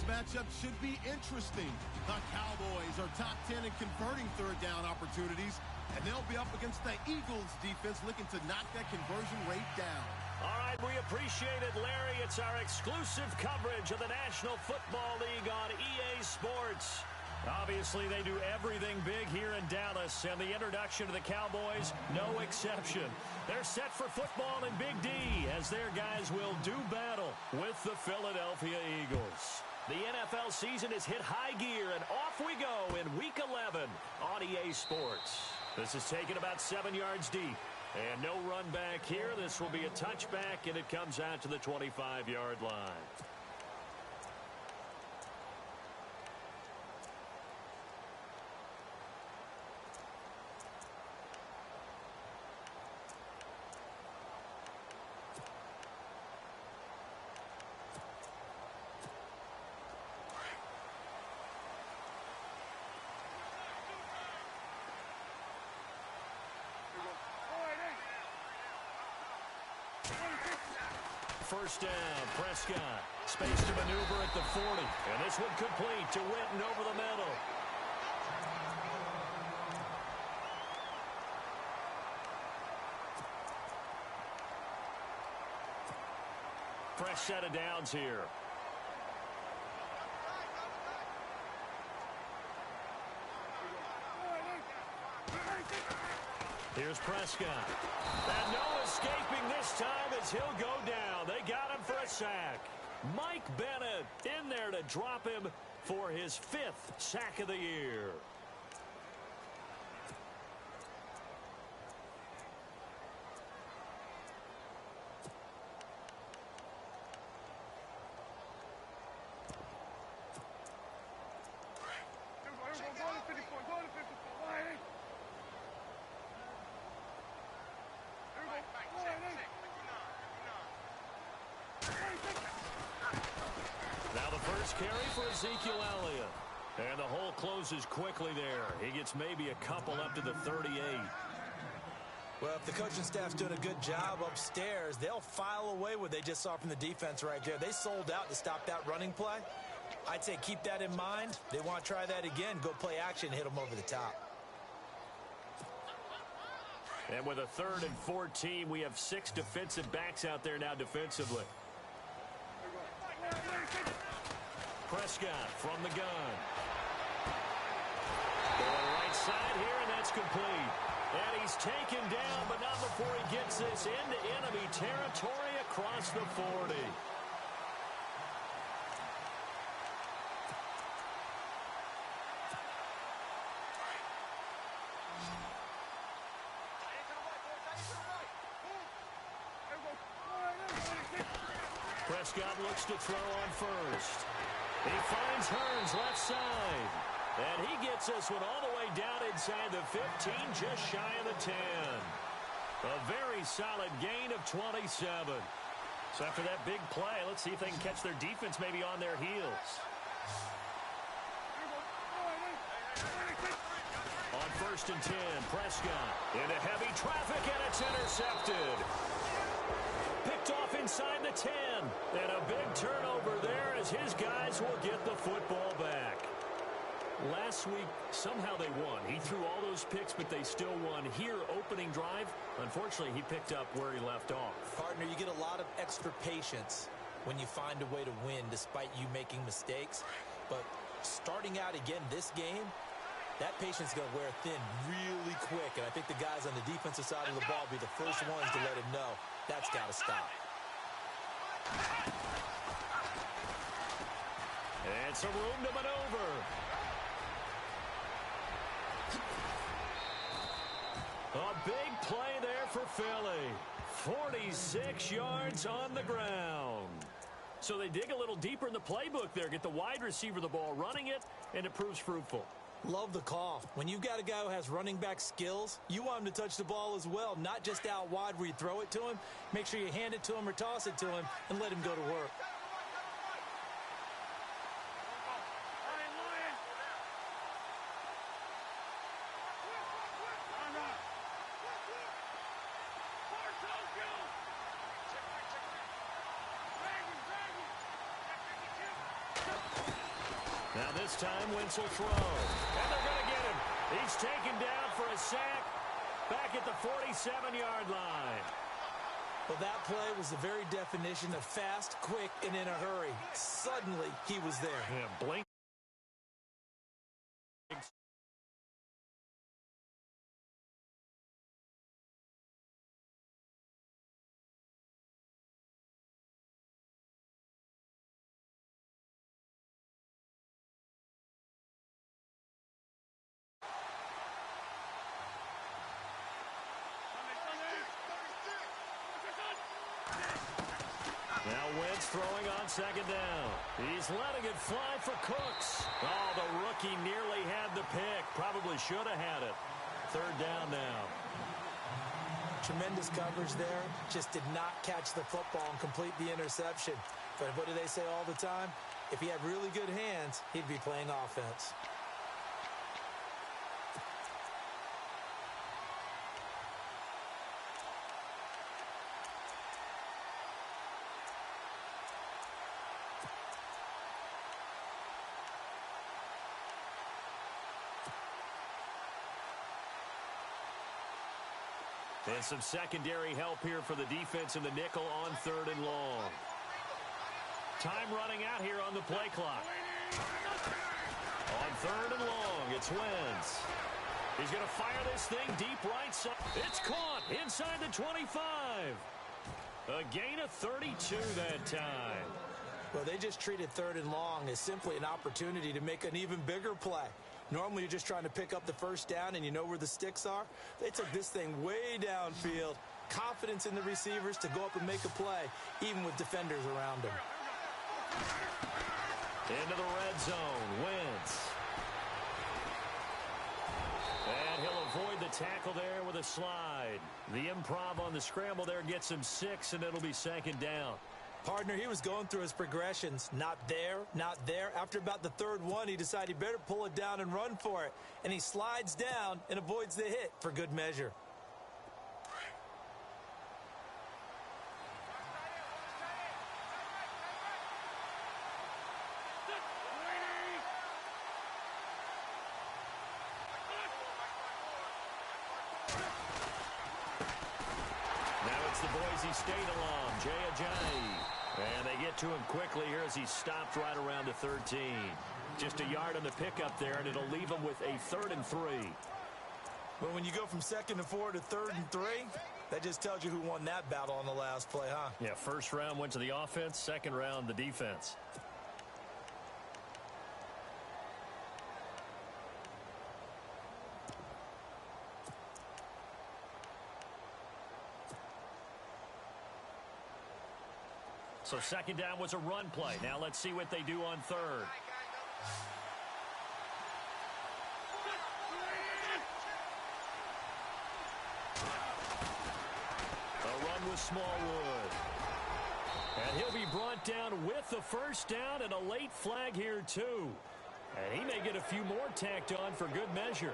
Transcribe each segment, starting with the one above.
This matchup should be interesting. The Cowboys are top 10 in converting third down opportunities, and they'll be up against the Eagles defense looking to knock that conversion rate down. All right, we appreciate it, Larry. It's our exclusive coverage of the National Football League on EA Sports. Obviously, they do everything big here in Dallas, and the introduction to the Cowboys, no exception. They're set for football in Big D as their guys will do battle with the Philadelphia Eagles. The NFL season has hit high gear, and off we go in Week 11 on EA Sports. This is taken about 7 yards deep, and no run back here. This will be a touchback, and it comes out to the 25-yard line. First down, Prescott. Space to maneuver at the 40. And this one complete to Witten over the middle. Fresh set of downs here. Here's Prescott. And no escaping this time as he'll go down. They got him for a sack. Mike Bennett in there to drop him for his 5th sack of the year. Now the first carry for Ezekiel Elliott. And the hole closes quickly there. He gets maybe a couple up to the 38. Well, if the coaching staff's doing a good job upstairs, they'll file away what they just saw from the defense right there. They sold out to stop that running play. I'd say keep that in mind. They want to try that again, go play action, hit them over the top. And with a 3rd and 14, we have 6 defensive backs out there now defensively. Prescott from the gun. Going right side here, and that's complete. And he's taken down, but not before he gets this into enemy territory across the 40. Prescott looks to throw on first. He finds Hearns left side. And he gets this one all the way down inside the 15, just shy of the 10. A very solid gain of 27. So after that big play, let's see if they can catch their defense maybe on their heels. On 1st and 10, Prescott into heavy traffic, and it's intercepted. Picked off inside the 10. And a big turnover there as his guys will get the football back. Last week, somehow they won. He threw all those picks, but they still won. Here, opening drive, unfortunately, he picked up where he left off. Partner, you get a lot of extra patience when you find a way to win despite you making mistakes. But starting out again this game, that patience is going to wear thin really quick. And I think the guys on the defensive side of the ball will be the first ones to let him know that's got to stop. And some room to maneuver. A big play there for Philly. 46 yards on the ground. So they dig a little deeper in the playbook there, get the wide receiver the ball, running it, and it proves fruitful. Love the call. When you've got a guy who has running back skills, you want him to touch the ball as well, not just out wide where you throw it to him. Make sure you hand it to him or toss it to him and let him go to work. Now this time, Wentz will throw. And they're going to get him. He's taken down for a sack back at the 47-yard line. Well, that play was the very definition of fast, quick, and in a hurry. Suddenly, he was there. Yeah, blink. Now Wentz throwing on second down. He's letting it fly for Cooks. Oh, the rookie nearly had the pick. Probably should have had it. Third down now. Tremendous coverage there. Just did not catch the football and complete the interception. But what do they say all the time? If he had really good hands, he'd be playing offense. And some secondary help here for the defense in the nickel on third and long. Time running out here on the play clock. On third and long, it's Wentz. He's going to fire this thing deep right side. It's caught inside the 25. A gain of 32 that time. Well, they just treated third and long as simply an opportunity to make an even bigger play. Normally, you're just trying to pick up the first down and you know where the sticks are. They took this thing way downfield. Confidence in the receivers to go up and make a play, even with defenders around them. Into the red zone, Wentz. And he'll avoid the tackle there with a slide. The improv on the scramble there gets him 6, and it'll be second down. Partner, he was going through his progressions. Not there, not there. After about the third one, he decided he better pull it down and run for it. And he slides down and avoids the hit for good measure. Now it's the Boise State alum, Jay Ajayi. And they get to him quickly here as he stopped right around the 13. Just a yard on the pickup there, and it'll leave him with a 3rd and 3. Well, when you go from 2nd and 4 to 3rd and 3, that just tells you who won that battle on the last play, huh? Yeah, first round went to the offense, second round the defense. So second down was a run play. Now let's see what they do on third. A run with Smallwood. And he'll be brought down with the first down and a late flag here too. And he may get a few more tacked on for good measure.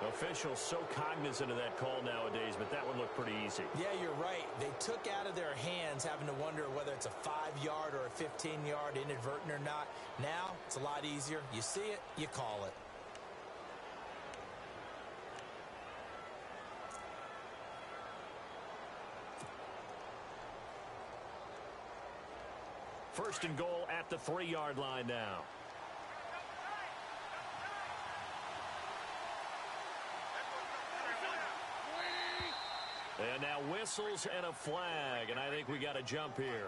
Officials so cognizant of that call nowadays, but that one looked pretty easy. Yeah, you're right. They took out of their hands having to wonder whether it's a 5-yard or a 15-yard inadvertent or not. Now, it's a lot easier. You see it, you call it. First and goal at the 3-yard line now. And now whistles and a flag, and I think we got a jump here.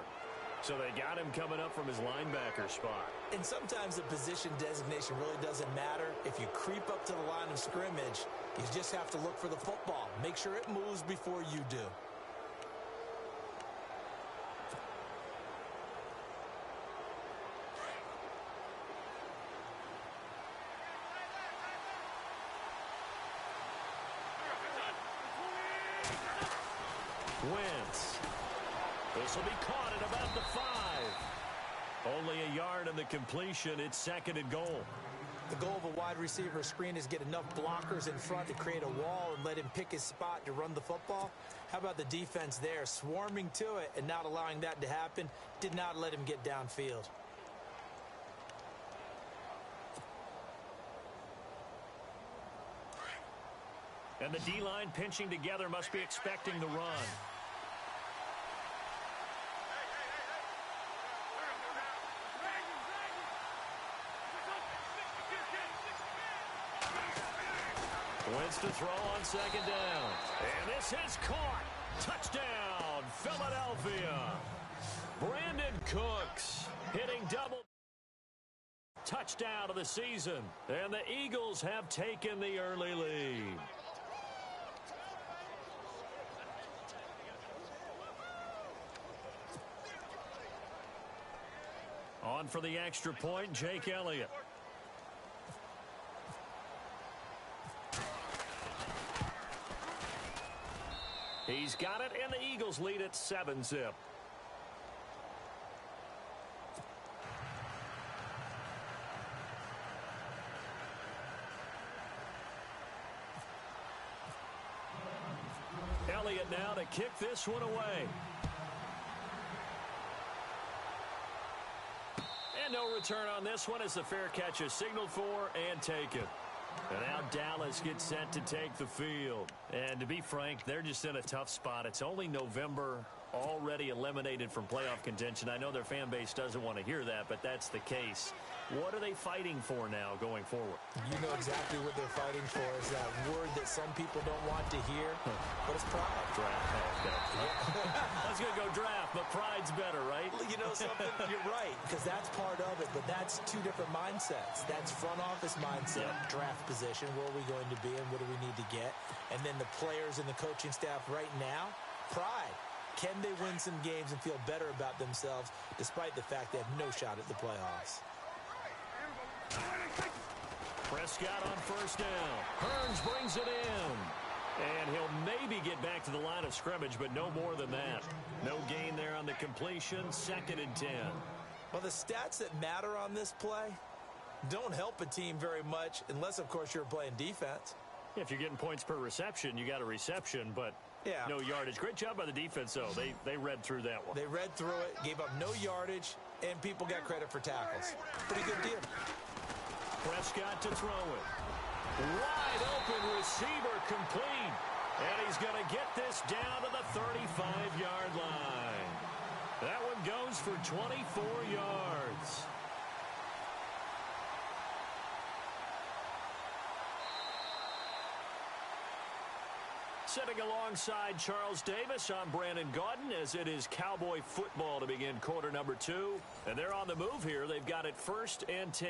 So they got him coming up from his linebacker spot. And sometimes the position designation really doesn't matter. If you creep up to the line of scrimmage, you just have to look for the football. Make sure it moves before you do. Wentz. This will be caught at about the 5. Only a yard on the completion. It's second and goal. The goal of a wide receiver screen is get enough blockers in front to create a wall and let him pick his spot to run the football. How about the defense there, swarming to it and not allowing that to happen? Did not let him get downfield. And the D-line pinching together must be expecting the run. Wentz to throw on second down. And this is caught. Touchdown, Philadelphia. Brandon Cooks hitting double. Touchdown of the season. And the Eagles have taken the early lead. On for the extra point, Jake Elliott. He's got it, and the Eagles lead at 7-zip. Elliott now to kick this one away. And no return on this one as the fair catch is signaled for and taken. And now Dallas gets set to take the field. And to be frank, they're just in a tough spot. It's only November, already eliminated from playoff contention. I know their fan base doesn't want to hear that, but that's the case. What are they fighting for now going forward? You know exactly what they're fighting for is that word that some people don't want to hear, but it's pride. Draft. Okay. I was going to go draft, but pride's better, right? You know something? You're right, because that's part of it, but that's two different mindsets. That's front office mindset, draft position, where are we going to be and what do we need to get? And then the players and the coaching staff right now, pride. Can they win some games and feel better about themselves despite the fact they have no shot at the playoffs? Prescott on first down. Hearns brings it in. And he'll maybe get back to the line of scrimmage, but no more than that. No gain there on the completion. 2nd and 10. Well, the stats that matter on this play don't help a team very much unless, of course, you're playing defense. If you're getting points per reception, you got a reception, but no yardage. Great job by the defense, though. They read through that one. They read through it, gave up no yardage, and people got credit for tackles. Pretty good deal. Prescott to throw it. Wide open receiver complete. And he's going to get this down to the 35-yard line. That one goes for 24 yards. Sitting alongside Charles Davis, I'm Brandon Gaudin, as it is Cowboy football to begin quarter number 2. And they're on the move here. They've got it 1st and 10.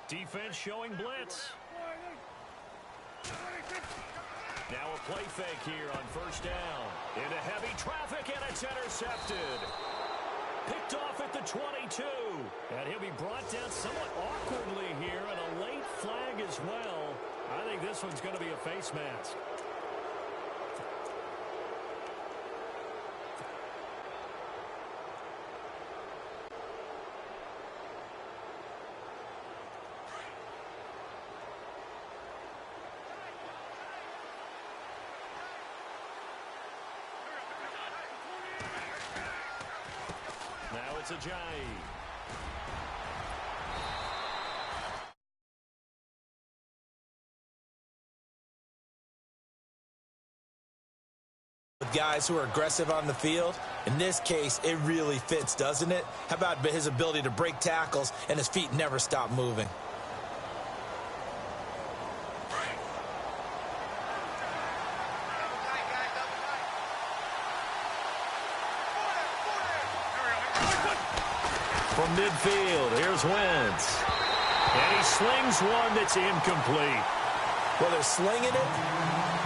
Defense showing blitz. Now a play fake here on first down. Into heavy traffic, and it's intercepted. Picked off at the 22. And he'll be brought down somewhat awkwardly here, and a late flag as well. I think this one's going to be a face mask. Now it's Ajayi. Guys who are aggressive on the field, in this case, it really fits, doesn't it? How about his ability to break tackles and his feet never stop moving? From midfield, here's Wentz. And he slings one that's incomplete. Well, they're slinging it,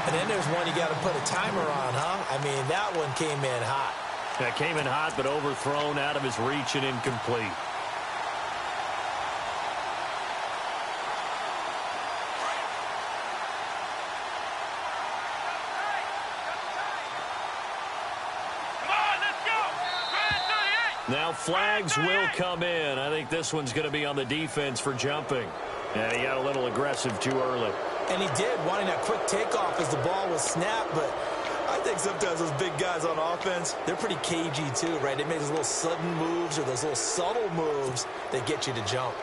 and then there's one you got to put a timer on, huh? I mean, that one came in hot. That came in hot, but overthrown, out of his reach and incomplete. Now flags will come in. I think this one's going to be on the defense for jumping. And he got a little aggressive too early. And he did, wanting that quick takeoff as the ball was snapped. But I think sometimes those big guys on offense, they're pretty cagey too, right? They make those little sudden moves or those little subtle moves that get you to jump.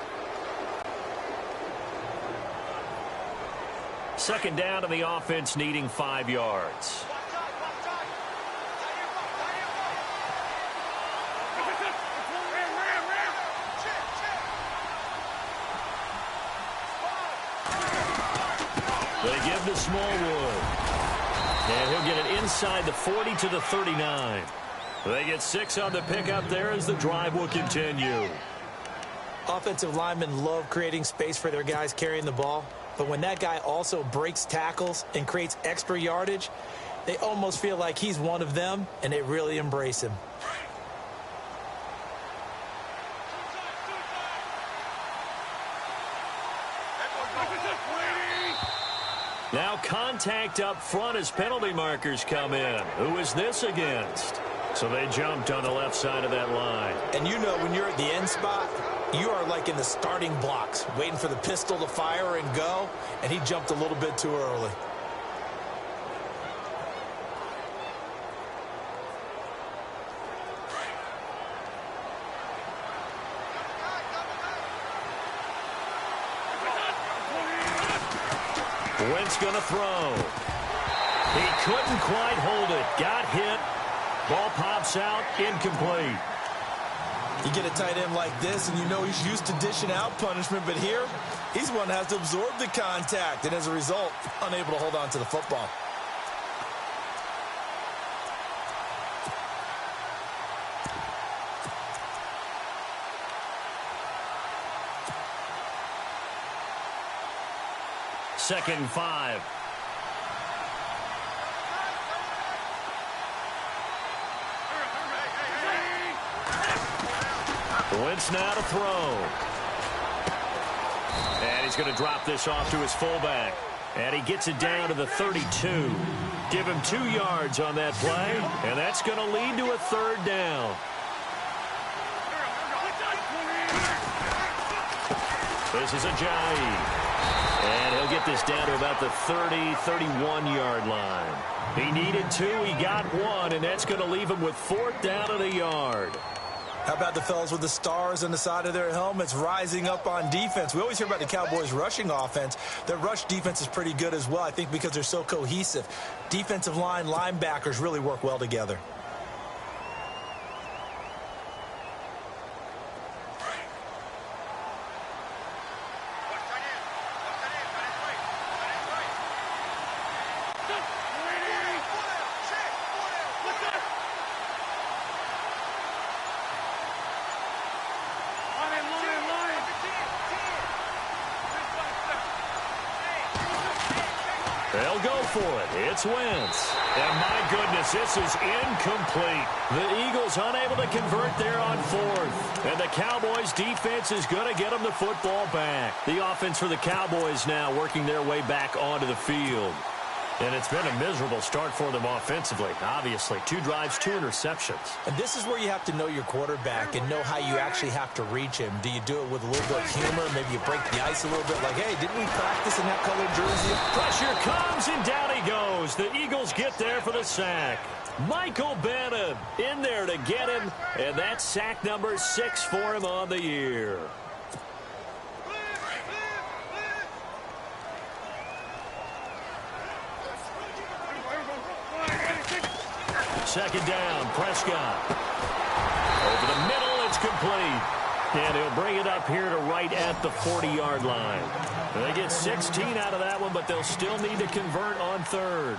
Second down to the offense, needing 5 yards. They give to Smallwood. And he'll get it inside the 40 to the 39. They get 6 on the pickup there as the drive will continue. Offensive linemen love creating space for their guys carrying the ball. But when that guy also breaks tackles and creates extra yardage, they almost feel like he's one of them, and they really embrace him. Now contact up front as penalty markers come in. Who is this against? So they jumped on the left side of that line. And you know when you're at the end spot, you are like in the starting blocks, waiting for the pistol to fire and go, and he jumped a little bit too early. Wentz going to throw. He couldn't quite hold it. Got hit. Ball pops out. Incomplete. You get a tight end like this, and you know he's used to dishing out punishment, but here, he's one that has to absorb the contact, and as a result, unable to hold on to the football. Second and 5. Wentz now to throw. And he's going to drop this off to his fullback. And he gets it down to the 32. Give him 2 yards on that play. And that's going to lead to a third down. This is Ajayi. And he'll get this down to about the 30, 31-yard line. He needed 2. He got 1. And that's going to leave him with 4th down and a yard. How about the fellas with the stars on the side of their helmets rising up on defense? We always hear about the Cowboys' rushing offense. Their rush defense is pretty good as well, I think, because they're so cohesive. Defensive line, linebackers really work well together. They'll go for it. It's Wentz. And my goodness, this is incomplete. The Eagles unable to convert there on 4th. And the Cowboys defense is going to get them the football back. The offense for the Cowboys now working their way back onto the field. And it's been a miserable start for them offensively. Obviously, 2 drives, 2 interceptions. And this is where you have to know your quarterback and know how you actually have to reach him. Do you do it with a little bit of humor? Maybe you break the ice a little bit like, hey, didn't we practice in that colored jersey? Pressure comes, and down he goes. The Eagles get there for the sack. Michael Bennett in there to get him, and that's sack number 6 for him on the year. Second down, Prescott. Over the middle, it's complete. And he'll bring it up here to right at the 40-yard line. They get 16 out of that one, but they'll still need to convert on 3rd.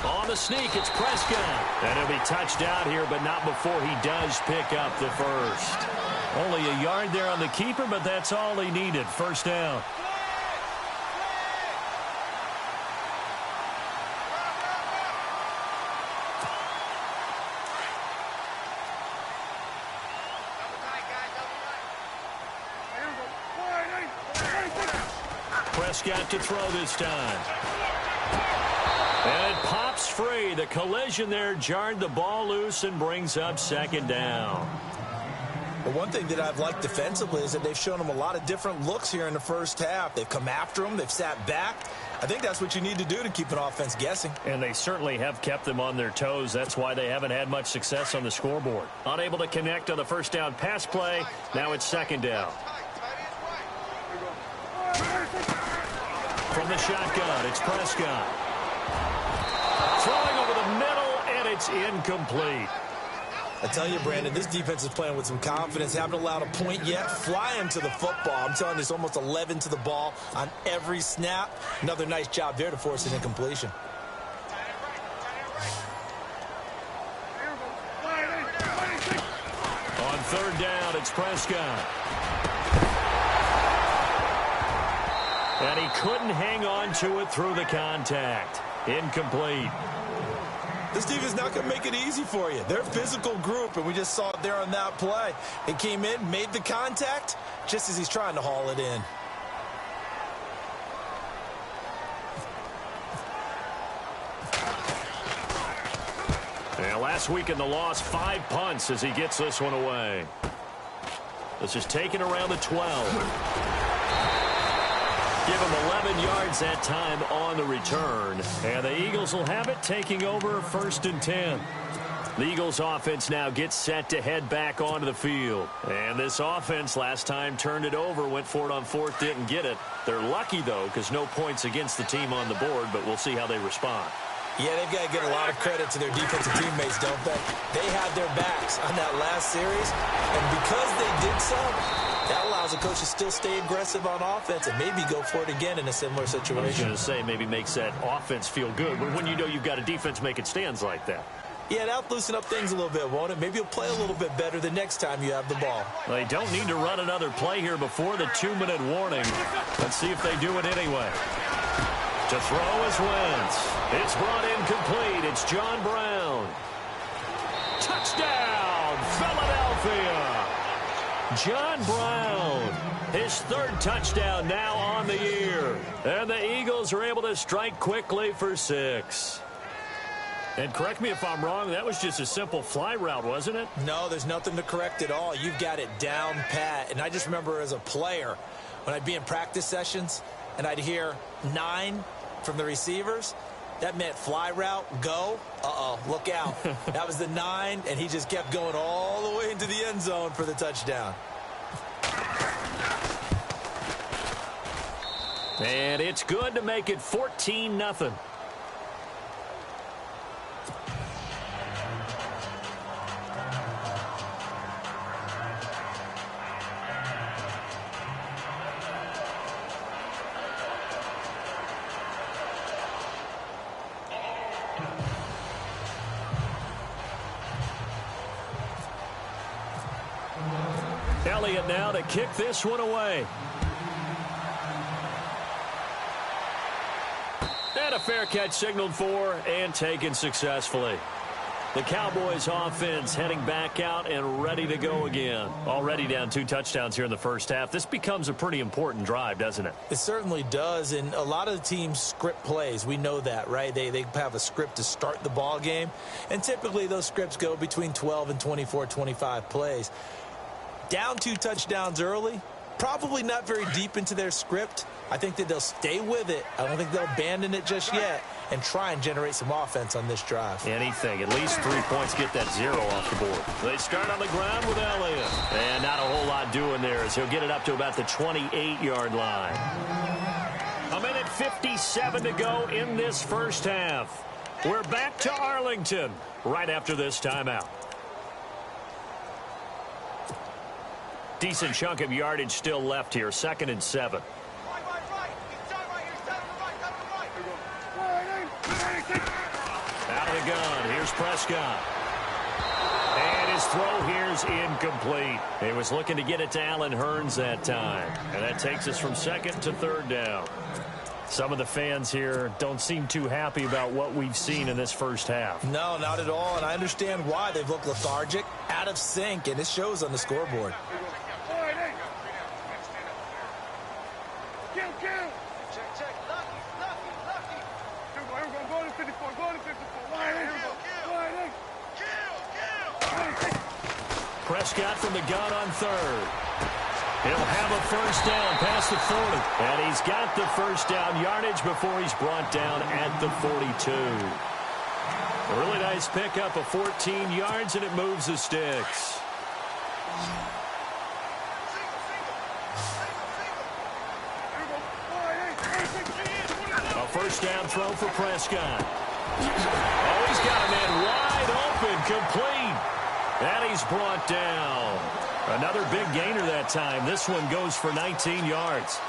On the sneak, it's Prescott. And he'll be touched out here, but not before he does pick up the first. Only a yard there on the keeper, but that's all he needed. First down. Prescott to throw this time. And it pops free. The collision there jarred the ball loose and brings up second down. The one thing that I've liked defensively is that they've shown them a lot of different looks here in the first half. They've come after them. They've sat back. I think that's what you need to do to keep an offense guessing. And they certainly have kept them on their toes. That's why they haven't had much success on the scoreboard. Unable to connect on the first down pass play. Now it's second down. From the shotgun, it's Prescott. Throwing over the middle, and it's incomplete. I tell you, Brandon, this defense is playing with some confidence. Haven't allowed a point yet. Flying to the football. I'm telling you, it's almost 11 to the ball on every snap. Another nice job there to force an incompletion. On third down, it's Prescott. And he couldn't hang on to it through the contact. Incomplete. This defense is not going to make it easy for you. They're a physical group, and we just saw it there on that play. It came in, made the contact, just as he's trying to haul it in. And last week in the loss, 5 punts as he gets this one away. This is taken around the 12. Give him 11 yards that time on the return. And the Eagles will have it, taking over 1st and 10. The Eagles offense now gets set to head back onto the field. And this offense last time turned it over, went for it on 4th, didn't get it. They're lucky, though, because no points against the team on the board, but we'll see how they respond. Yeah, they've got to give a lot of credit to their defensive teammates, don't they? They had their backs on that last series, and because they did so, that allows the coach to still stay aggressive on offense and maybe go for it again in a similar situation. I was going to say maybe makes that offense feel good, but when you know you've got a defense making stands like that. Yeah, that'll loosen up things a little bit, won't it? Maybe you'll play a little bit better the next time you have the ball. They don't need to run another play here before the 2-minute warning. Let's see if they do it anyway. To throw is Wentz. It's brought in complete. It's John Brown. Touchdown, Philadelphia. John Brown, his 3rd touchdown now on the year. And the Eagles are able to strike quickly for 6. And correct me if I'm wrong, that was just a simple fly route, wasn't it? No, there's nothing to correct at all. You've got it down pat. And I just remember as a player, when I'd be in practice sessions and I'd hear 9 from the receivers, that meant fly route, go, look out. That was the 9, and he just kept going all the way into the end zone for the touchdown. And it's good to make it 14-0. Elliott now to kick this one away. And a fair catch signaled for and taken successfully. The Cowboys offense heading back out and ready to go again. Already down 2 touchdowns here in the first half. This becomes a pretty important drive, doesn't it? It certainly does, and a lot of the teams script plays. We know that, right? They have a script to start the ball game, and typically those scripts go between 12 and 24, 25 plays. Down 2 touchdowns early, probably not very deep into their script. I think that they'll stay with it. I don't think they'll abandon it just yet and try and generate some offense on this drive. Anything. At least 3 points, get that 0 off the board. They start on the ground with Elliott. And not a whole lot doing there as he'll get it up to about the 28-yard line. 1:57 to go in this first half. We're back to Arlington right after this timeout. Decent chunk of yardage still left here. 2nd and 7. Out of the gun. Here's Prescott. And his throw here's incomplete. He was looking to get it to Allen Hurns that time. And that takes us from 2nd to 3rd down. Some of the fans here don't seem too happy about what we've seen in this first half. No, not at all. And I understand why. They've looked lethargic, out of sync, and it shows on the scoreboard. Prescott from the gun on third. He'll have a first down past the 40. And he's got the first down yardage before he's brought down at the 42. A really nice pickup of 14 yards, and it moves the sticks. A first down throw for Prescott. Oh, he's got a man wide open, complete. And he's brought down. Another big gainer that time. This one goes for 19 yards.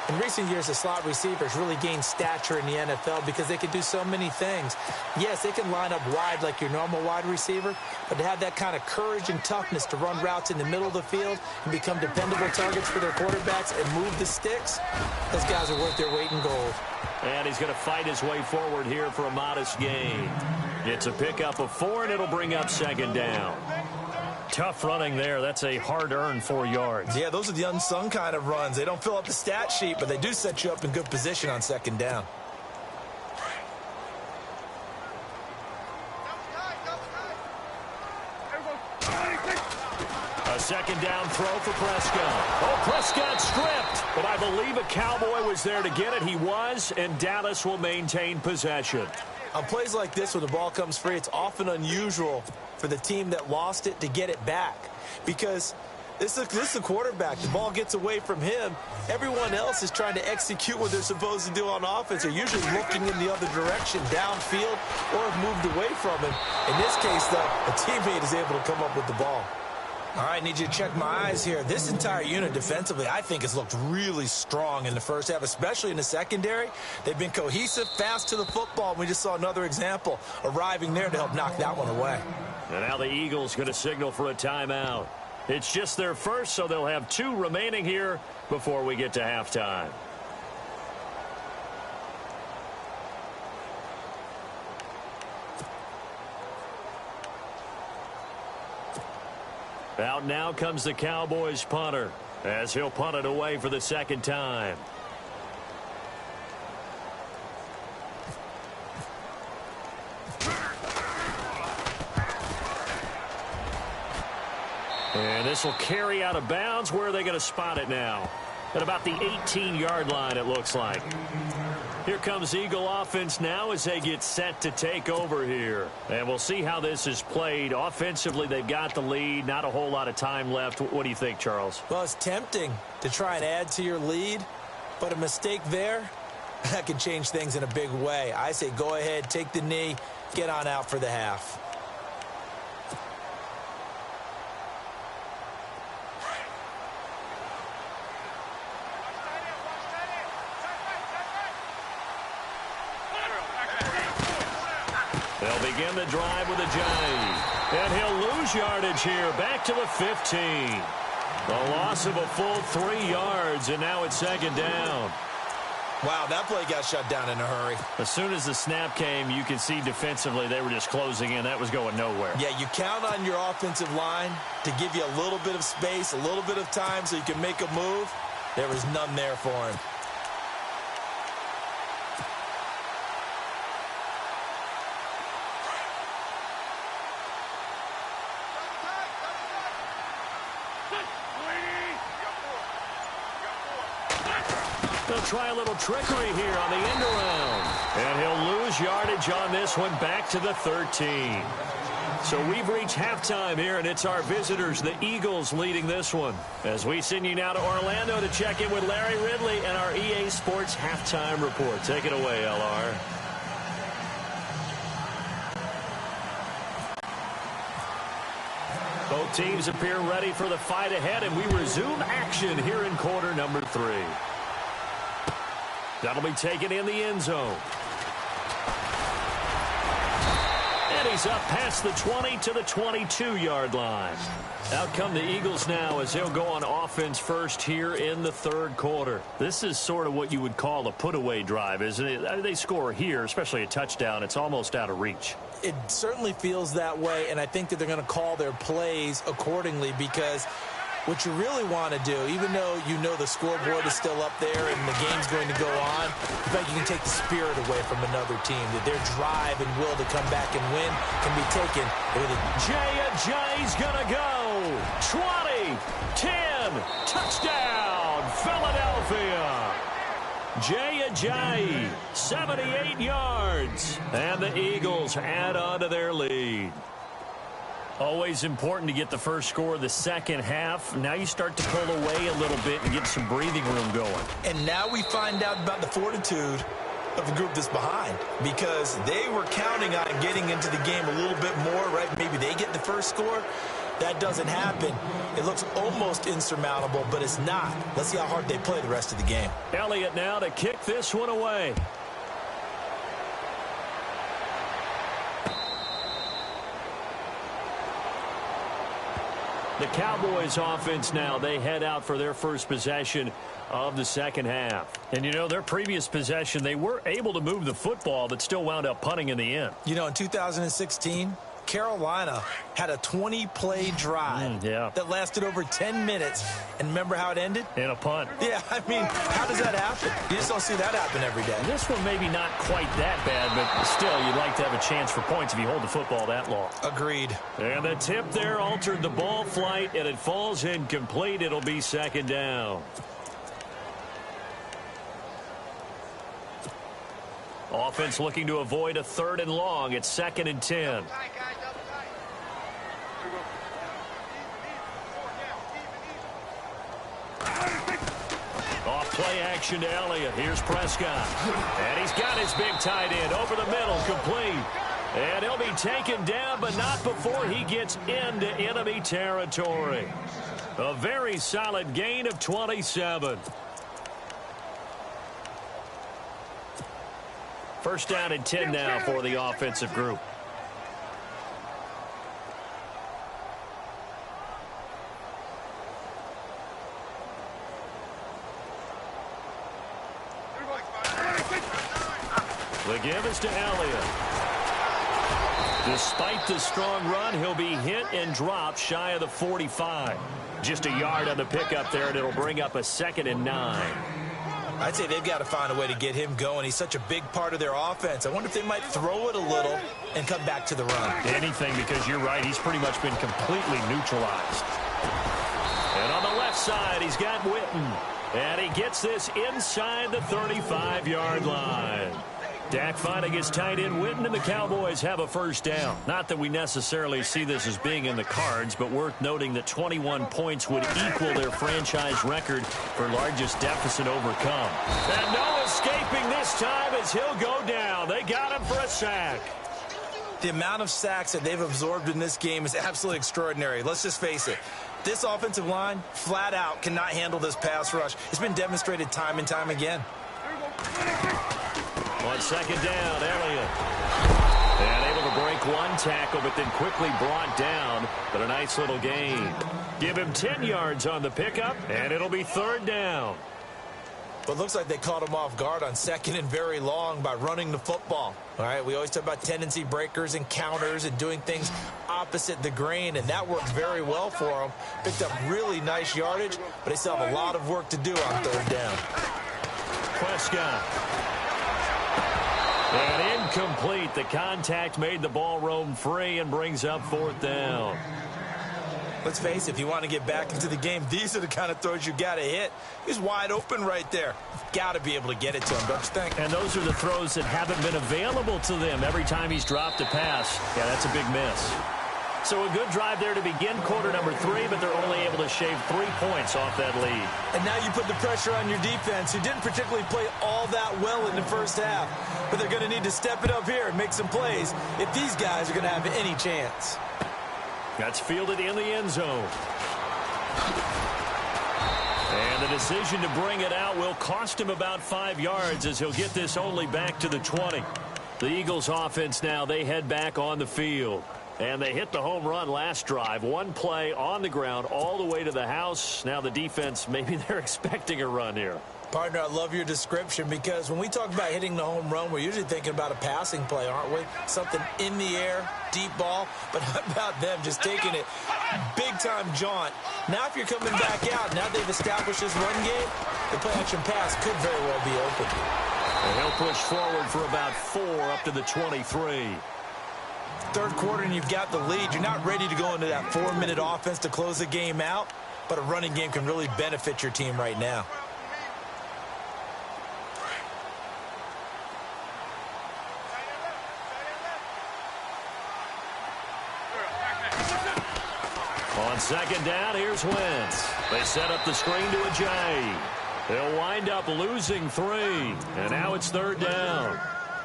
In recent years, the slot receivers really gained stature in the NFL because they can do so many things. Yes, they can line up wide like your normal wide receiver, but to have that kind of courage and toughness to run routes in the middle of the field and become dependable targets for their quarterbacks and move the sticks, those guys are worth their weight in gold. And he's going to fight his way forward here for a modest gain. It's a pickup of 4, and it'll bring up second down. Tough running there. That's a hard-earned 4 yards. Yeah, those are the unsung kind of runs. They don't fill up the stat sheet, but they do set you up in good position on second down. A second down throw for Prescott. Oh, Prescott stripped, but I believe a Cowboy was there to get it. He was, and Dallas will maintain possession. On plays like this, when the ball comes free, it's often unusual for the team that lost it to get it back, because this is the quarterback. The ball gets away from him. Everyone else is trying to execute what they're supposed to do on offense. They're usually looking in the other direction, downfield, or have moved away from him. In this case, though, a teammate is able to come up with the ball. All right, need you to check my eyes here. This entire unit defensively, I think, has looked really strong in the first half, especially in the secondary. They've been cohesive, fast to the football. We just saw another example arriving there to help knock that one away. And now the Eagles going to signal for a timeout. It's just their first, so they'll have 2 remaining here before we get to halftime. Out now comes the Cowboys punter, as he'll punt it away for the second time. And this will carry out of bounds. Where are they going to spot it now? At about the 18-yard line, it looks like. Here comes Eagle offense now as they get set to take over here. And we'll see how this is played. Offensively, they've got the lead. Not a whole lot of time left. What do you think, Charles? Well, it's tempting to try and add to your lead, but a mistake there, that can change things in a big way. I say go ahead, take the knee, get on out for the half. They'll begin the drive with a jive. And he'll lose yardage here. Back to the 15. The loss of a full 3 yards, and now it's second down. Wow, that play got shut down in a hurry. As soon as the snap came, you could see defensively they were just closing in. That was going nowhere. Yeah, you count on your offensive line to give you a little bit of space, a little bit of time so you can make a move. There was none there for him. They'll try a little trickery here on the end around. And he'll lose yardage on this one, back to the 13. So we've reached halftime here, and it's our visitors, the Eagles, leading this one. As we send you now to Orlando to check in with Larry Ridley and our EA Sports Halftime Report. Take it away, LR. Both teams appear ready for the fight ahead, and we resume action here in quarter number 3. That'll be taken in the end zone. And he's up past the 20 to the 22-yard line. Out come the Eagles now as they'll go on offense first here in the third quarter. This is sort of what you would call a put-away drive, isn't it? I mean, they score here, especially a touchdown. It's almost out of reach. It certainly feels that way, and I think that they're going to call their plays accordingly, because what you really want to do, even though you know the scoreboard is still up there and the game's going to go on, I think you can take the spirit away from another team, that their drive and will to come back and win can be taken. Jay's going to go. 20, 10, touchdown, Philadelphia. Jay Ajayi, 78 yards, and the Eagles add on to their lead. Always important to get the first score of the second half. Now you start to pull away a little bit and get some breathing room going. And now we find out about the fortitude of the group that's behind, because they were counting on getting into the game a little bit more, right? Maybe they get the first score. That doesn't happen. It looks almost insurmountable, but it's not. Let's see how hard they play the rest of the game. Elliott now to kick this one away. The Cowboys offense now, they head out for their first possession of the second half. And, you know, their previous possession, they were able to move the football, but still wound up punting in the end. You know, in 2016, Carolina had a 20-play drive that lasted over 10 minutes. And remember how it ended? In a punt. Yeah, I mean, how does that happen? You just don't see that happen every day. This one maybe not quite that bad, but still, you'd like to have a chance for points if you hold the football that long. Agreed. And the tip there altered the ball flight, and it falls incomplete. It'll be second down. Offense looking to avoid a 3rd and long. It's 2nd and 10. Off play action to Elliott. Here's Prescott. And he's got his big tight end over the middle, complete. And he'll be taken down, but not before he gets into enemy territory. A very solid gain of 27. First down and 10 now for the offensive group. The give is to Elliott. Despite the strong run, he'll be hit and dropped shy of the 45. Just a yard on the pickup there, and it'll bring up a 2nd and 9. I'd say they've got to find a way to get him going. He's such a big part of their offense. I wonder if they might throw it a little and come back to the run. Anything, because you're right. He's pretty much been completely neutralized. And on the left side, he's got Witten. And he gets this inside the 35-yard line. Dak finding his tight end Witten, and the Cowboys have a first down. Not that we necessarily see this as being in the cards, but worth noting that 21 points would equal their franchise record for largest deficit overcome. And no escaping this time as he'll go down. They got him for a sack. The amount of sacks that they've absorbed in this game is absolutely extraordinary. Let's just face it. This offensive line, flat out, cannot handle this pass rush. It's been demonstrated time and time again. On second down, Elliott. And able to break one tackle, but then quickly brought down. But a nice little gain. Give him 10 yards on the pickup, and it'll be 3rd down. But it looks like they caught him off guard on 2nd and very long by running the football. All right, we always talk about tendency breakers and counters and doing things opposite the grain, and that worked very well for them. Picked up really nice yardage, but they still have a lot of work to do on 3rd down. Prescott. And incomplete. The contact made the ball roam free and brings up 4th down. Let's face it, if you want to get back into the game, these are the kind of throws you got to hit. He's wide open right there. Got to be able to get it to him, don't you think? And those are the throws that haven't been available to them every time he's dropped a pass. Yeah, that's a big miss. So a good drive there to begin quarter number 3, but they're only able to shave 3 points off that lead. And now you put the pressure on your defense, who didn't particularly play all that well in the first half. But they're going to need to step it up here and make some plays if these guys are going to have any chance. That's fielded in the end zone. And the decision to bring it out will cost him about 5 yards as he'll get this only back to the 20. The Eagles offense now, they head back on the field. And they hit the home run last drive. One play on the ground all the way to the house. Now the defense, maybe they're expecting a run here. Partner, I love your description, because when we talk about hitting the home run, we're usually thinking about a passing play, aren't we? Something in the air, deep ball. But how about them just taking it big-time jaunt? Now if you're coming back out, now they've established this run game, the play-action pass could very well be open. And he'll push forward for about 4 up to the 23. Third quarter and you've got the lead. You're not ready to go into that 4-minute offense to close the game out, but a running game can really benefit your team right now. On second down, here's Wentz. They set up the screen to Ajayi. They'll wind up losing 3, and now it's third down.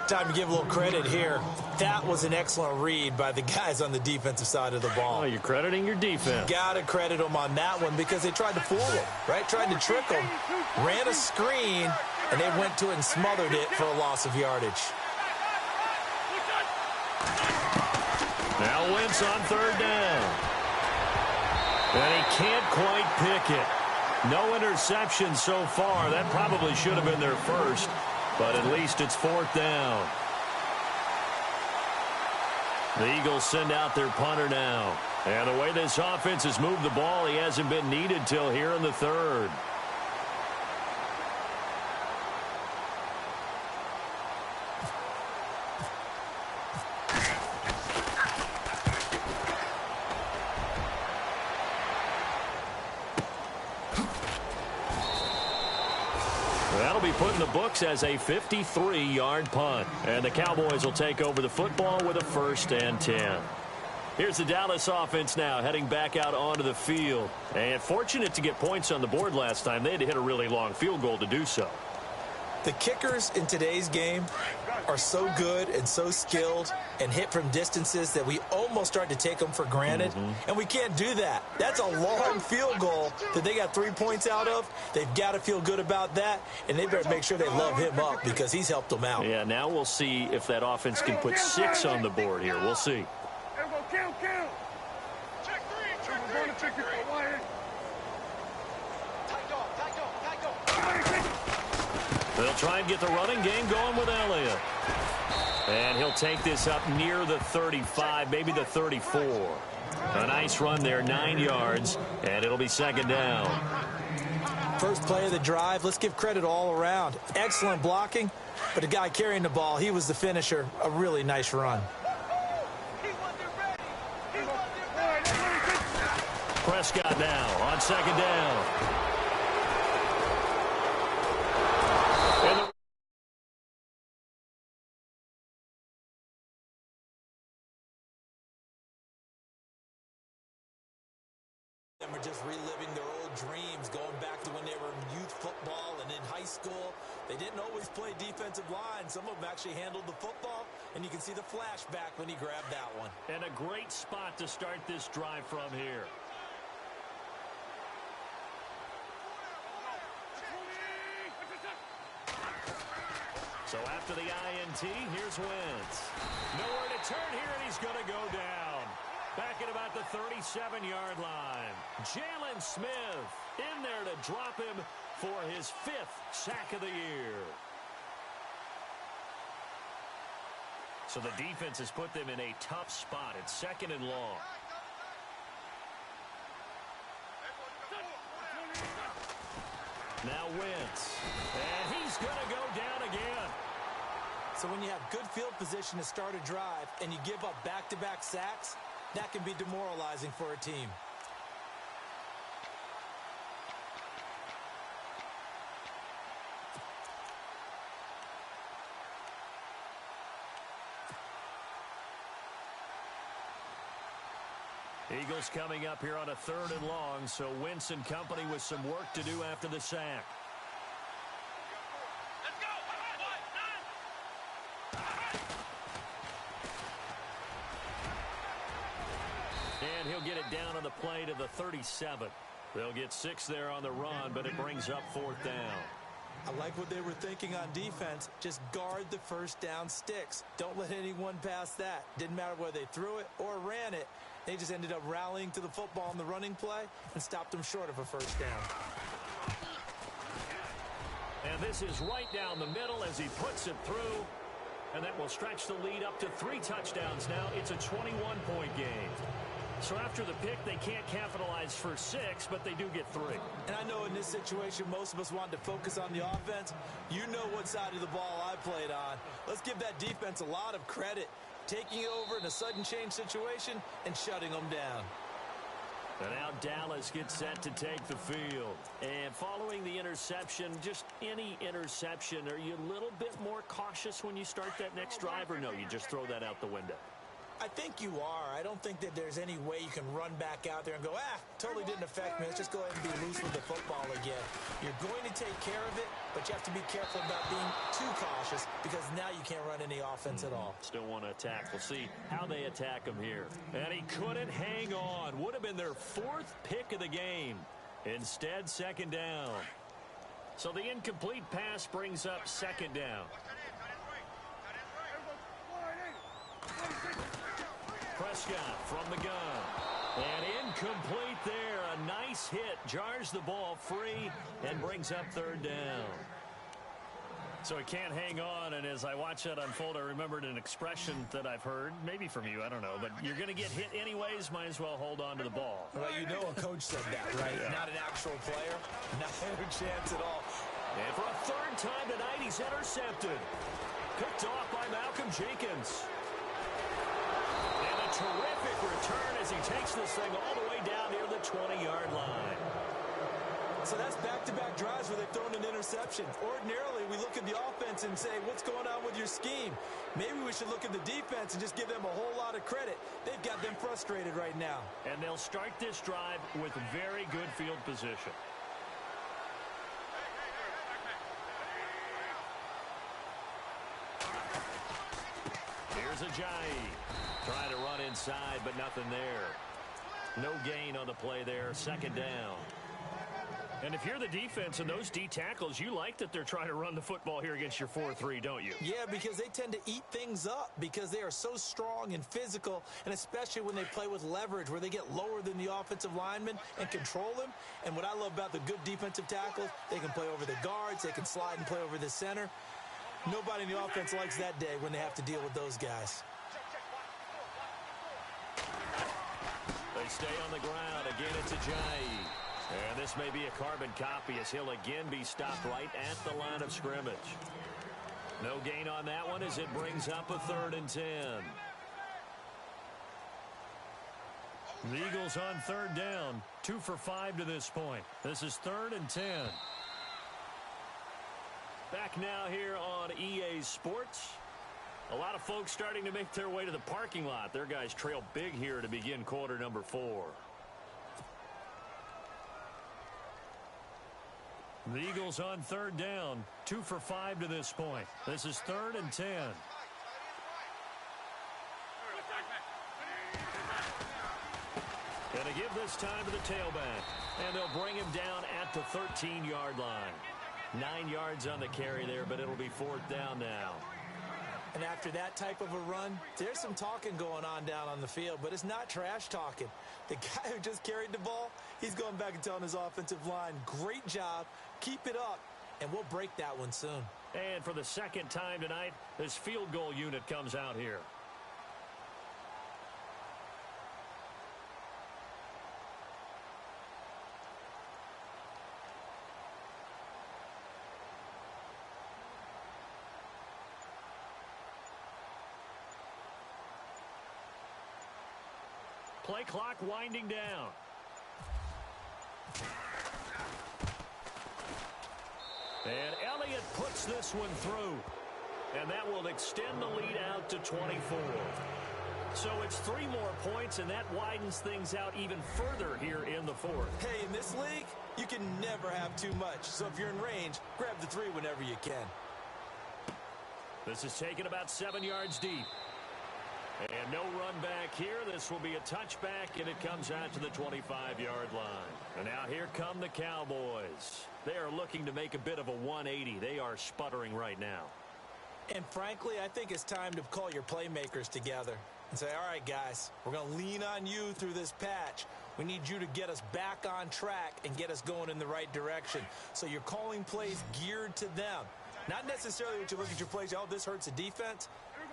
Time to give a little credit here. That was an excellent read by the guys on the defensive side of the ball. Oh, you're crediting your defense. Got to credit them on that one because they tried to fool them, right? Tried to trick them, ran a screen, and they went to it and smothered it for a loss of yardage. Now Wentz on third down. And he can't quite pick it. No interception so far. That probably should have been their first, but at least it's fourth down. The Eagles send out their punter now. And the way this offense has moved the ball, he hasn't been needed till here in the third. That'll be put in the books as a 53-yard punt. And the Cowboys will take over the football with a 1st and 10. Here's the Dallas offense now heading back out onto the field. And fortunate to get points on the board last time. They had to hit a really long field goal to do so. The kickers in today's game are so good and so skilled and hit from distances that we almost start to take them for granted. And we can't do that. That's a long field goal that they got 3 points out of. They've got to feel good about that, and they better make sure they love him up because he's helped them out. Yeah, now we'll see if that offense can put 6 on the board here. We'll see. They'll try and get the running game going with Elliott. And he'll take this up near the 35, maybe the 34. A nice run there, 9 yards, and it'll be second down. First play of the drive, let's give credit all around. Excellent blocking, but the guy carrying the ball, he was the finisher. A really nice run. Prescott now on second down. Are just reliving their old dreams, going back to when they were in youth football and in high school. They didn't always play defensive line. Some of them actually handled the football, and you can see the flashback when he grabbed that one. And a great spot to start this drive from here. So after the INT, here's Wentz. Nowhere to turn here, and he's going to go down. Back at about the 37-yard line. Jalen Smith in there to drop him for his 5th sack of the year. So the defense has put them in a tough spot. It's 2nd and long. Now Wentz. And he's going to go down again. So when you have good field position to start a drive and you give up back-to-back sacks, that can be demoralizing for a team. Eagles coming up here on a 3rd and long, so Wentz and company with some work to do after the sack. And he'll get it down on the play to the 37. They'll get 6 there on the run, but it brings up 4th down. I like what they were thinking on defense. Just guard the first down sticks. Don't let anyone pass that. Didn't matter whether they threw it or ran it. They just ended up rallying to the football on the running play and stopped them short of a first down. And this is right down the middle as he puts it through. And that will stretch the lead up to 3 touchdowns now. It's a 21-point game. So after the pick, they can't capitalize for 6, but they do get 3. And I know in this situation, most of us wanted to focus on the offense. You know what side of the ball I played on. Let's give that defense a lot of credit. taking it over in a sudden change situation and shutting them down. And now Dallas gets set to take the field. And following the interception, just any interception, are you a little bit more cautious when you start that next drive, or no, you just throw that out the window? I think you are. I don't think that there's any way you can run back out there and go, totally didn't affect me. Let's just go ahead and be loose with the football again. You're going to take care of it, but you have to be careful about being too cautious because now you can't run any offense at all. Still want to attack. We'll see how they attack him here. And he couldn't hang on. Would have been their 4th pick of the game. Instead, 2nd down. So the incomplete pass brings up 2nd down. Prescott from the gun. And incomplete there. A nice hit. Jars the ball free and brings up 3rd down. So he can't hang on, and as I watch that unfold, I remembered an expression that I've heard, maybe from you, I don't know, but you're going to get hit anyways, might as well hold on to the ball. Well, you know a coach said that, right? Yeah. Not an actual player. Not a chance at all. And for a 3rd time tonight, he's intercepted. Picked off by Malcolm Jenkins. And a terrific return as he takes this thing all the way down near the 20-yard line. So that's back-to-back drives where they've thrown an interception. Ordinarily, we look at the offense and say, what's going on with your scheme? Maybe we should look at the defense and just give them a whole lot of credit. They've got them frustrated right now. And they'll start this drive with very good field position. Here's Ajayi. Trying to run inside, but nothing there. No gain on the play there. 2nd down. And if you're the defense and those D tackles, you like that they're trying to run the football here against your 4-3, don't you? Yeah, because they tend to eat things up because they are so strong and physical, and especially when they play with leverage where they get lower than the offensive linemen and control them. And what I love about the good defensive tackles, they can play over the guards, they can slide and play over the center. Nobody in the offense likes that day when they have to deal with those guys. They stay on the ground. Again, it's Ajayi. And this may be a carbon copy as he'll again be stopped right at the line of scrimmage. No gain on that one as it brings up a 3rd and 10. The Eagles on 3rd down. 2 for 5 to this point. This is 3rd and 10. Back now here on EA Sports. A lot of folks starting to make their way to the parking lot. Their guys trail big here to begin quarter number 4. The Eagles on 3rd down. 2 for 5 to this point. This is 3rd and 10. Gonna give this time to the tailback. And they'll bring him down at the 13-yard line. 9 yards on the carry there, but it'll be 4th down now. And after that type of a run, there's some talking going on down on the field, but it's not trash talking. The guy who just carried the ball, he's going back and telling his offensive line, great job, keep it up, and we'll break that one soon. And for the 2nd time tonight, this field goal unit comes out here. Play clock winding down. And Elliott puts this one through. And that will extend the lead out to 24. So it's 3 more points, and that widens things out even further here in the 4th. Hey, in this league, you can never have too much. So if you're in range, grab the 3 whenever you can. This is taken about 7 yards deep. And no run back here. This will be a touchback, and it comes out to the 25-yard line. And now here come the Cowboys. They are looking to make a bit of a 180. They are sputtering right now. And frankly, I think it's time to call your playmakers together and say, all right, guys, we're going to lean on you through this patch. We need you to get us back on track and get us going in the right direction. So you're calling plays geared to them. Not necessarily when you look at your plays, oh, this hurts the defense.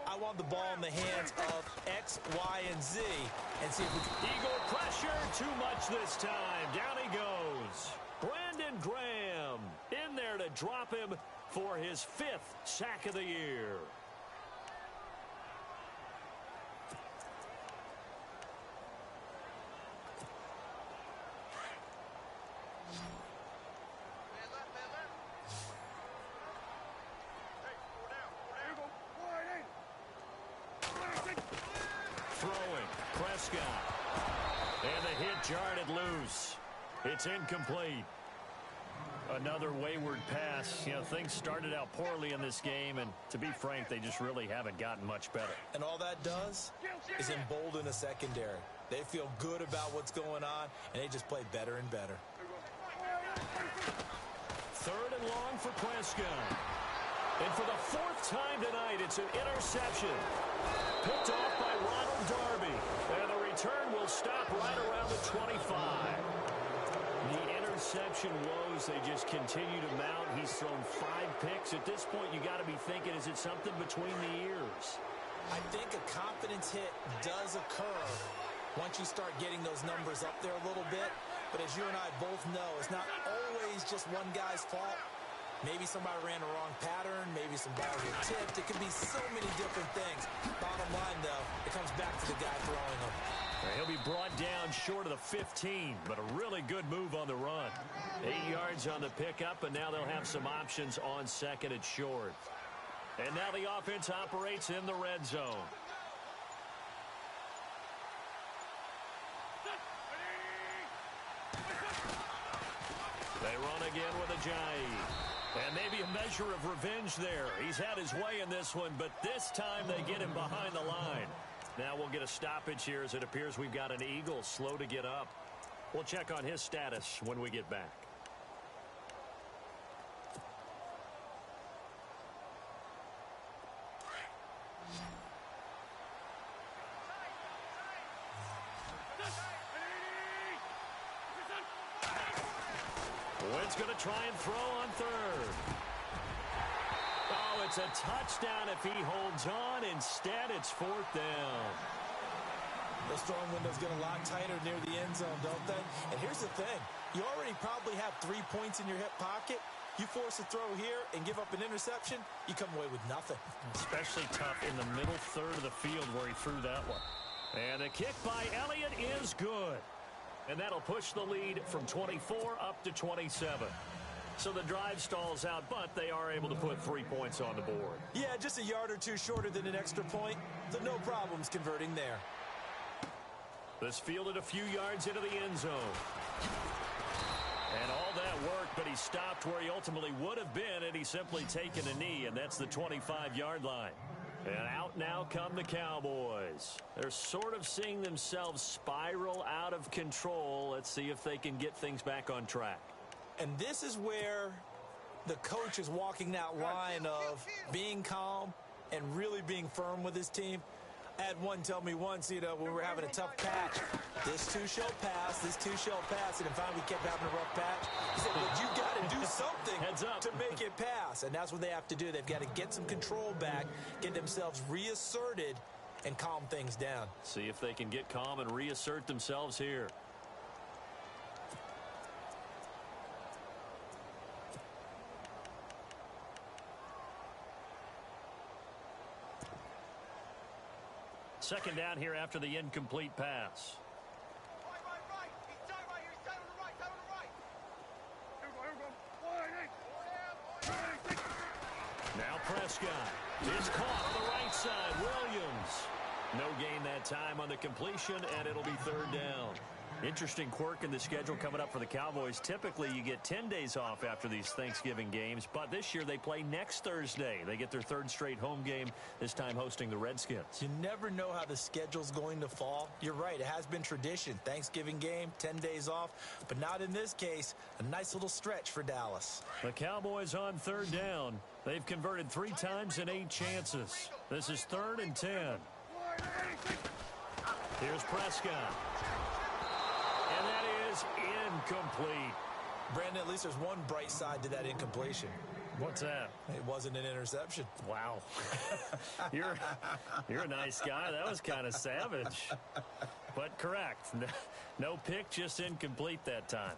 I want the ball in the hands of X, Y, and Z and see if we can. Eagle pressure, too much this time. Down he goes. Brandon Graham in there to drop him for his 5th sack of the year. Prescott. And the hit jarred it loose. It's incomplete. Another wayward pass. You know, things started out poorly in this game, and to be frank, they just really haven't gotten much better. And all that does is embolden a secondary. They feel good about what's going on, and they just play better and better. Third and long for Prescott. And for the fourth time tonight, it's an interception. Picked off by Ronald Darby. And the return will stop right around the 25. The interception woes, they just continue to mount. He's thrown 5 picks. At this point, you got to be thinking, is it something between the ears? I think a confidence hit does occur once you start getting those numbers up there a little bit. But as you and I both know, it's not always just one guy's fault. Maybe somebody ran the wrong pattern. Maybe some balls were tipped. It can be so many different things. Bottom line, though, it comes back to the guy throwing them. He'll be brought down short of the 15, but a really good move on the run. 8 yards on the pickup, and now they'll have some options on second and short. And now the offense operates in the red zone. They run again with Ajayi. And maybe a measure of revenge there. He's had his way in this one, but this time they get him behind the line. Now we'll get a stoppage here as it appears we've got an Eagle slow to get up. We'll check on his status when we get back. Wynn's going to try and throw on third. Oh, it's a touchdown if he holds on. Instead, it's fourth down. Those throwing windows get a lot tighter near the end zone, don't they? And here's the thing. You already probably have 3 points in your hip pocket. You force a throw here and give up an interception, you come away with nothing. Especially tough in the middle third of the field where he threw that one. And a kick by Elliott is good. And that'll push the lead from 24 up to 27. So the drive stalls out, but they are able to put 3 points on the board. Yeah, just a yard or two shorter than an extra point. So no problems converting there. This fielded a few yards into the end zone. And all that work, but he stopped where he ultimately would have been had he simply taken a knee, and that's the 25-yard line. And out now come the Cowboys. They're sort of seeing themselves spiral out of control. Let's see if they can get things back on track. And this is where the coach is walking that line of being calm and really being firm with his team. I had one tell me once, you know, when we were having a tough patch, this too shall pass, this too shall pass, and finally we kept having a rough patch. He said, but you got to do something to make it pass, and that's what they have to do. They've got to get some control back, get themselves reasserted, and calm things down. See if they can get calm and reassert themselves here. Second down here after the incomplete pass. Now Prescott is caught on the right side. Williams. No gain that time on the completion, and it'll be third down. Interesting quirk in the schedule coming up for the Cowboys. Typically, you get 10 days off after these Thanksgiving games, but this year they play next Thursday. They get their third straight home game, this time hosting the Redskins. You never know how the schedule's going to fall. You're right, it has been tradition. Thanksgiving game, 10 days off, but not in this case. A nice little stretch for Dallas. The Cowboys on third down. They've converted 3 times in 8 chances. This is 3rd and 10. Here's Prescott. And that is incomplete. Brandon, at least there's one bright side to that incompletion. What's that? It wasn't an interception. Wow. You're a nice guy. That was kind of savage. But correct. No pick, just incomplete that time.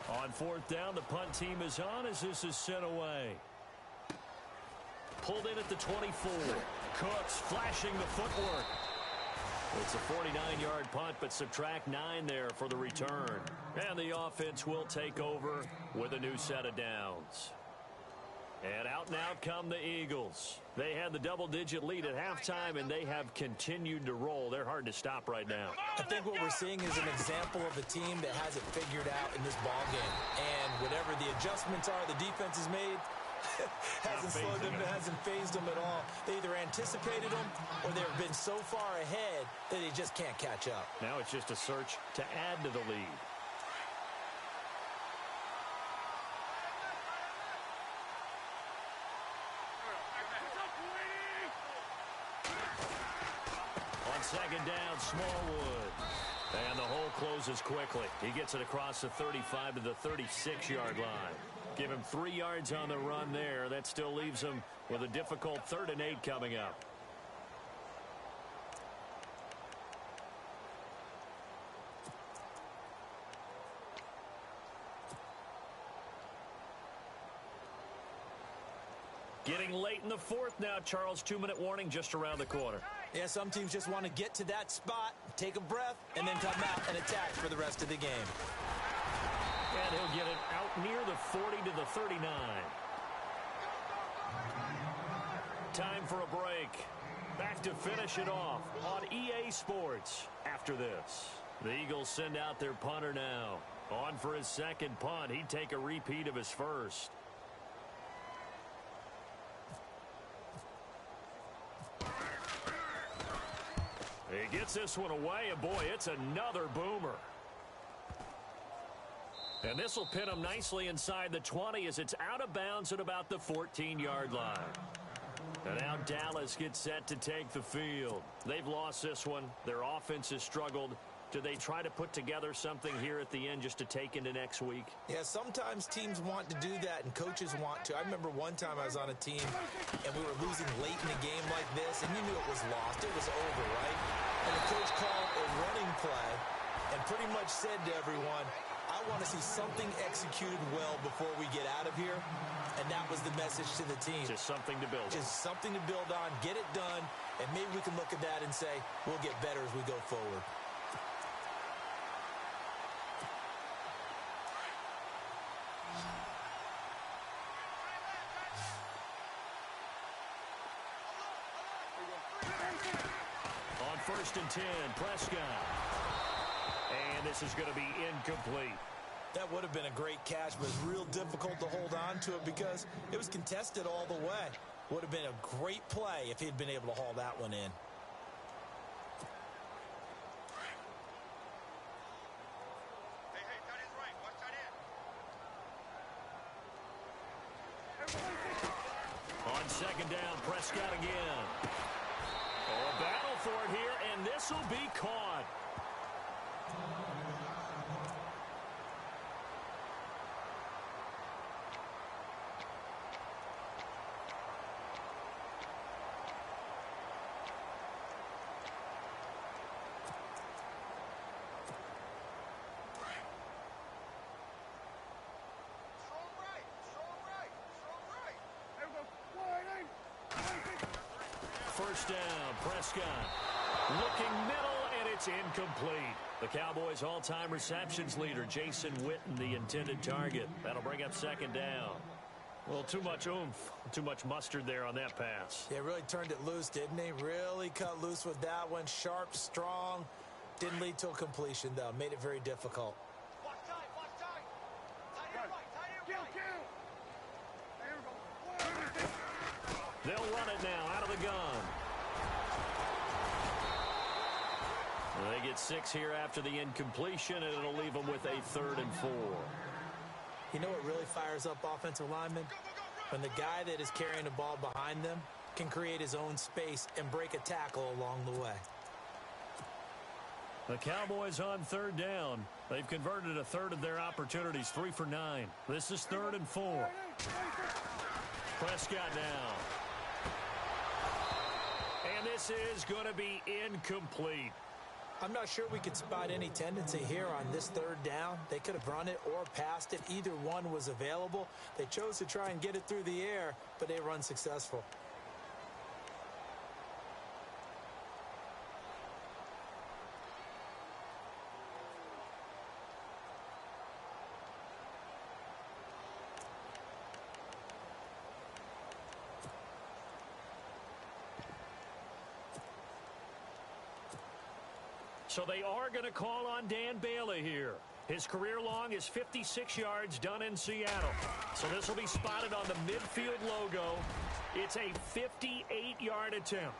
On 4th down, the punt team is on as this is sent away. Pulled in at the 24. Cooks flashing the footwork. It's a 49-yard punt, but subtract 9 there for the return. And the offense will take over with a new set of downs. And out now come the Eagles. They had the double-digit lead at halftime, and they have continued to roll. They're hard to stop right now. I think what we're seeing is an example of a team that has it figured out in this ball game. And whatever the adjustments are the defense has made, hasn't slowed them, hasn't phased them at all. They either anticipated them or they've been so far ahead that they just can't catch up. Now it's just a search to add to the lead. On second down, Smallwood. And the hole closes quickly. He gets it across the 35 to the 36-yard line. Give him 3 yards on the run there. That still leaves him with a difficult 3rd and 8 coming up. Getting late in the 4th now, Charles. 2-minute warning just around the corner. Yeah, some teams just want to get to that spot, take a breath, and then come out and attack for the rest of the game. And he'll get it out near the 40 to the 39. Time for a break. Back to finish it off on EA Sports after this. The Eagles send out their punter now. On for his second punt. He'd take a repeat of his first. He gets this one away, and boy, it's another boomer. And this will pin him nicely inside the 20 as it's out of bounds at about the 14-yard line. And now Dallas gets set to take the field. They've lost this one. Their offense has struggled. Do they try to put together something here at the end just to take into next week? Yeah, sometimes teams want to do that and coaches want to. I remember one time I was on a team and we were losing late in a game like this, and you knew it was lost. It was over, right? And the coach called a running play and pretty much said to everyone, I want to see something executed well before we get out of here. And that was the message to the team. Just something to build on. Just something to build on, get it done, and maybe we can look at that and say, we'll get better as we go forward. On 1st and 10, Prescott. And this is going to be incomplete. That would have been a great catch, but it's real difficult to hold on to it because it was contested all the way. Would have been a great play if he'd been able to haul that one in. On second down, Prescott again. Oh, a battle for it here, and this will be caught. First down, Prescott. Looking middle, and it's incomplete. The Cowboys' all-time receptions leader, Jason Witten, the intended target. That'll bring up second down. Well, too much oomph, too much mustard there on that pass. Yeah, really turned it loose, didn't he? Really cut loose with that one. Sharp, strong. Didn't lead to a completion, though. Made it very difficult. Watch time, watch time. Tight end right, tight end right. They'll run it now out of the gun. They get 6 here after the incompletion, and it'll leave them with a 3rd and 4. You know what really fires up offensive linemen? When the guy that is carrying the ball behind them can create his own space and break a tackle along the way. The Cowboys on 3rd down. They've converted a 1/3 of their opportunities, 3 for 9. This is 3rd and 4. Prescott now. And this is going to be incomplete. I'm not sure we could spot any tendency here on this 3rd down. They could have run it or passed it. Either one was available. They chose to try and get it through the air, but they were unsuccessful. So they are going to call on Dan Bailey here. His career long is 56 yards done in Seattle. So this will be spotted on the midfield logo. It's a 58-yard attempt.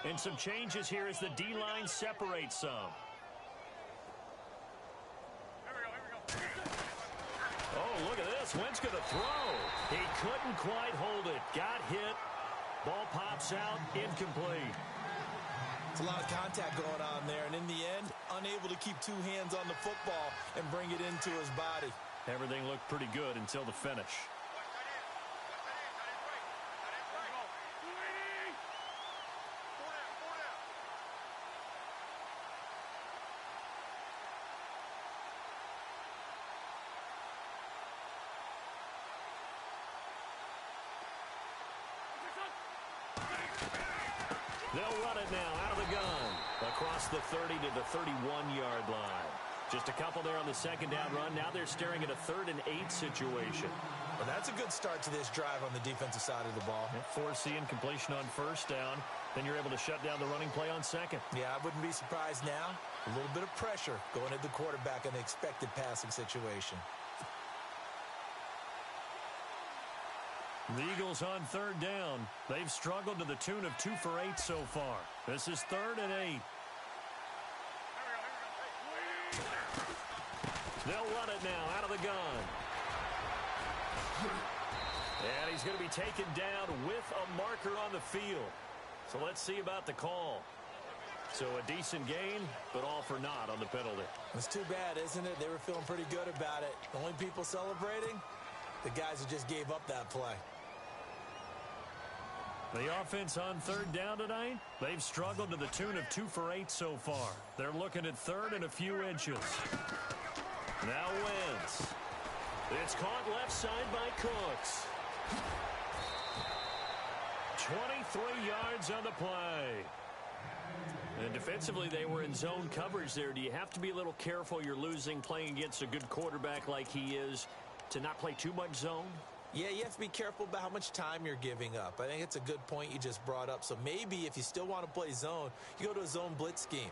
And some changes here as the D-line separates some. Oh, look at this. Wentz going to throw. He couldn't quite hold it. Got hit. Ball pops out. Incomplete. It's a lot of contact going on there, and in the end, unable to keep two hands on the football and bring it into his body. Everything looked pretty good until the finish. They'll run it now out of the gun. Across the 30 to the 31-yard line. Just a couple there on the second down run. Now they're staring at a 3rd and 8 situation. Well, that's a good start to this drive on the defensive side of the ball. Forcing completion on first down. Then you're able to shut down the running play on second. Yeah, I wouldn't be surprised now. A little bit of pressure going at the quarterback in the expected passing situation. The Eagles on 3rd down. They've struggled to the tune of 2 for 8 so far. This is 3rd and 8. They'll run it now out of the gun. And he's going to be taken down with a marker on the field. So let's see about the call. So a decent gain, but all for naught on the penalty. It's too bad, isn't it? They were feeling pretty good about it. The only people celebrating, the guys who just gave up that play. The offense on 3rd down tonight, they've struggled to the tune of 2 for 8 so far. They're looking at 3rd and a few inches. Now Wentz. It's caught left side by Cooks. 23 yards on the play. And defensively, they were in zone coverage there. Do you have to be a little careful you're losing playing against a good quarterback like he is to not play too much zone? Yeah, you have to be careful about how much time you're giving up. I think it's a good point you just brought up. So maybe if you still want to play zone, you go to a zone blitz scheme.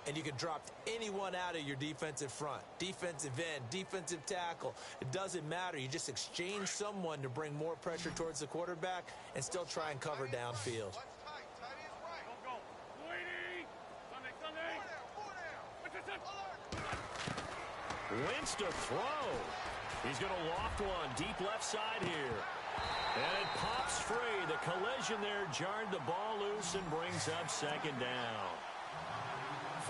And you can drop anyone out of your defensive front. Defensive end, defensive tackle. It doesn't matter. You just exchange someone to bring more pressure towards the quarterback and still try and cover downfield. Wentz to throw. He's going to loft one deep left side here. And it pops free. The collision there jarred the ball loose and brings up 2nd down.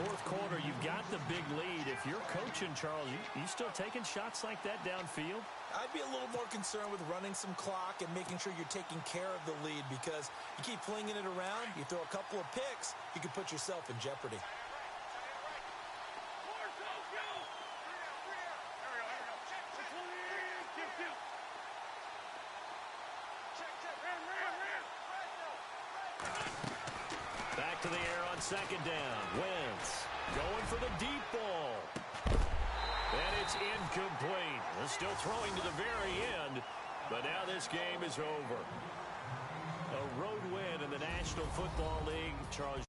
4th quarter, you've got the big lead. If you're coaching, Charles, you still taking shots like that downfield? I'd be a little more concerned with running some clock and making sure you're taking care of the lead, because you keep flinging it around, you throw a couple of picks, you can put yourself in jeopardy. Back to the air on 2nd down. Wentz going for the deep ball. And it's incomplete. They're still throwing to the very end, but now this game is over. A road win in the National Football League. Charles,